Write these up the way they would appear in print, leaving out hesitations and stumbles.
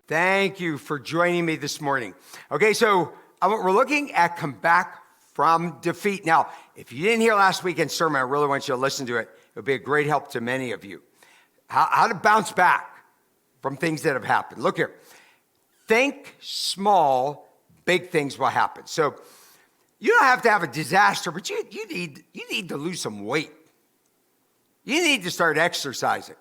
Thank you for joining me this morning. Okay, so we're looking at come back from defeat. Now, if you didn't hear last weekend's sermon, I really want you to listen to it. It'll be a great help to many of you. How to bounce back from things that have happened. Look here. Think small, big things will happen. So you don't have to have a disaster, but you need to lose some weight. You need to start exercising.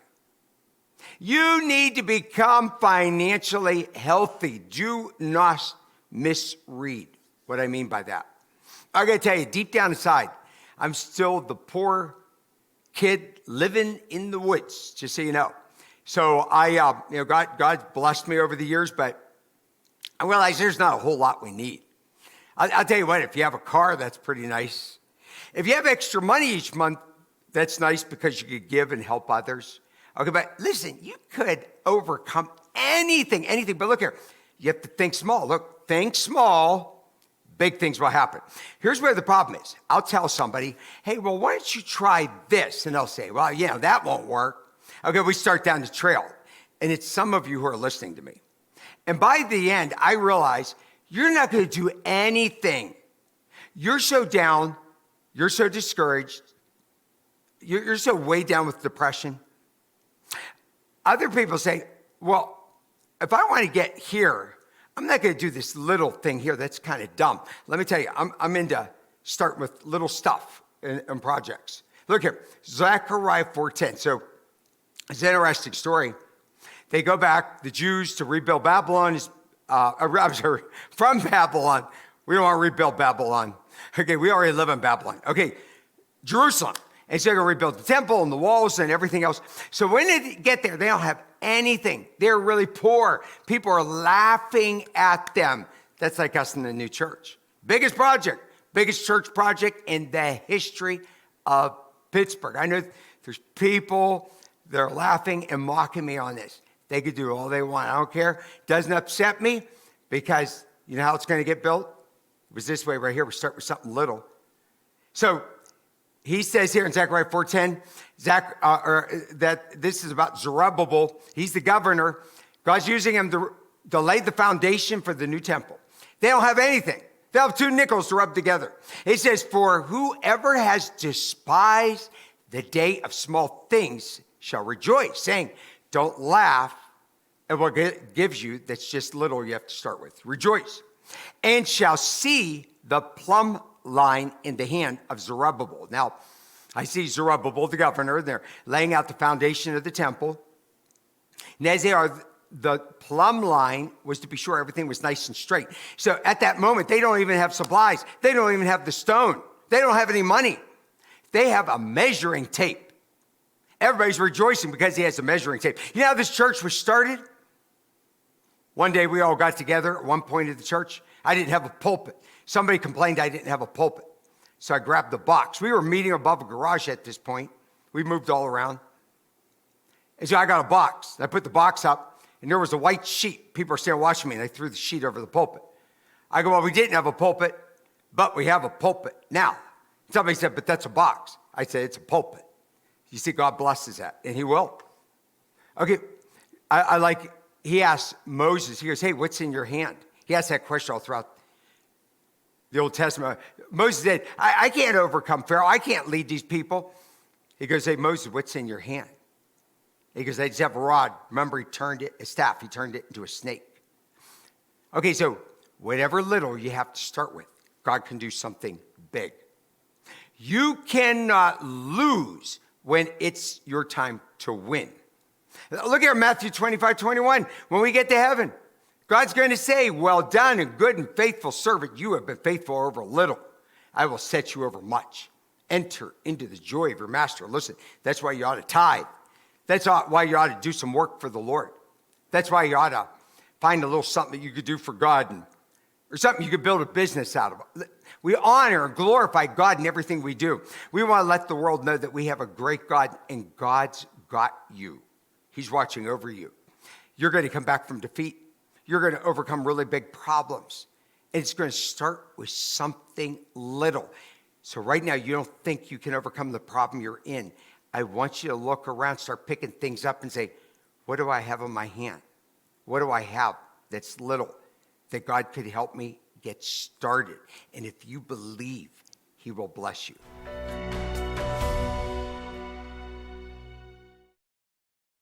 You need to become financially healthy. Do not misread what I mean by that. I got to tell you, deep down inside, I'm still the poor kid living in the woods, just so you know. So God blessed me over the years, but I realized there's not a whole lot we need. I'll tell you what, if you have a car, that's pretty nice. If you have extra money each month, that's nice because you could give and help others. Okay, but listen, you could overcome anything. But look here, you have to think small. Look, think small, big things will happen. Here's where the problem is. I'll tell somebody, hey, well, why don't you try this? And they'll say, well, that won't work. Okay, we start down the trail. And it's some of you who are listening to me. And by the end, I realize you're not going to do anything. You're so down. You're so discouraged. You're so weighed down with depression. Other people say, well, if I want to get here, I'm not going to do this little thing here that's kind of dumb. Let me tell you, I'm into starting with little stuff and projects. Look here, Zechariah 4:10. So it's an interesting story. They go back, the Jews, to rebuild Babylon. From Babylon. We don't want to rebuild Babylon. Okay, we already live in Babylon. Okay, Jerusalem. And so they're going to rebuild the temple and the walls and everything else. So when they get there, they don't have anything. They're really poor. People are laughing at them. That's like us in the new church. Biggest church project in the history of Pittsburgh. I know there's people that are laughing and mocking me on this. They could do all they want. I don't care. Doesn't upset me because you know how it's going to get built? It was this way right here. We start with something little. So he says here in Zechariah 4:10, that this is about Zerubbabel. He's the governor. God's using him to lay the foundation for the new temple. They don't have anything. They have 2 nickels to rub together. He says, for whoever has despised the day of small things shall rejoice, saying, don't laugh at what gives you that's just little you have to start with. Rejoice. And shall see the plumb line in the hand of Zerubbabel. Now, I see Zerubbabel, the governor, they're laying out the foundation of the temple. And as they are, the plumb line was to be sure everything was nice and straight. So at that moment, they don't even have supplies. They don't even have the stone. They don't have any money. They have a measuring tape. Everybody's rejoicing because he has a measuring tape. You know how this church was started? One day we all got together at one point of the church. I didn't have a pulpit. Somebody complained I didn't have a pulpit. So I grabbed the box. We were meeting above a garage at this point. We moved all around. And so I got a box. I put the box up, and there was a white sheet. People are standing watching me, and they threw the sheet over the pulpit. I go, well, we didn't have a pulpit, but we have a pulpit now. Somebody said, but that's a box. I said, it's a pulpit. You see, God blesses that, and he will. Okay, he asked Moses, he goes, hey, what's in your hand? He asked that question all throughout the Old Testament. Moses said, I can't overcome Pharaoh. I can't lead these people. He goes, hey, Moses, what's in your hand? He goes, I just have a rod. Remember, he turned it, a staff, he turned it into a snake. Okay, so whatever little you have to start with, God can do something big. You cannot lose when it's your time to win. Look here, Matthew 25:21. When we get to heaven, God's going to say, well done, and good and faithful servant. You have been faithful over little. I will set you over much. Enter into the joy of your master. Listen, that's why you ought to tithe. That's why you ought to do some work for the Lord. That's why you ought to find a little something that you could do for God or something you could build a business out of. We honor and glorify God in everything we do. We want to let the world know that we have a great God, and God's got you. He's watching over you. You're going to come back from defeat. You're going to overcome really big problems. And it's going to start with something little. So right now, you don't think you can overcome the problem you're in. I want you to look around, start picking things up and say, what do I have in my hand? What do I have that's little that God could help me get started? And if you believe, he will bless you.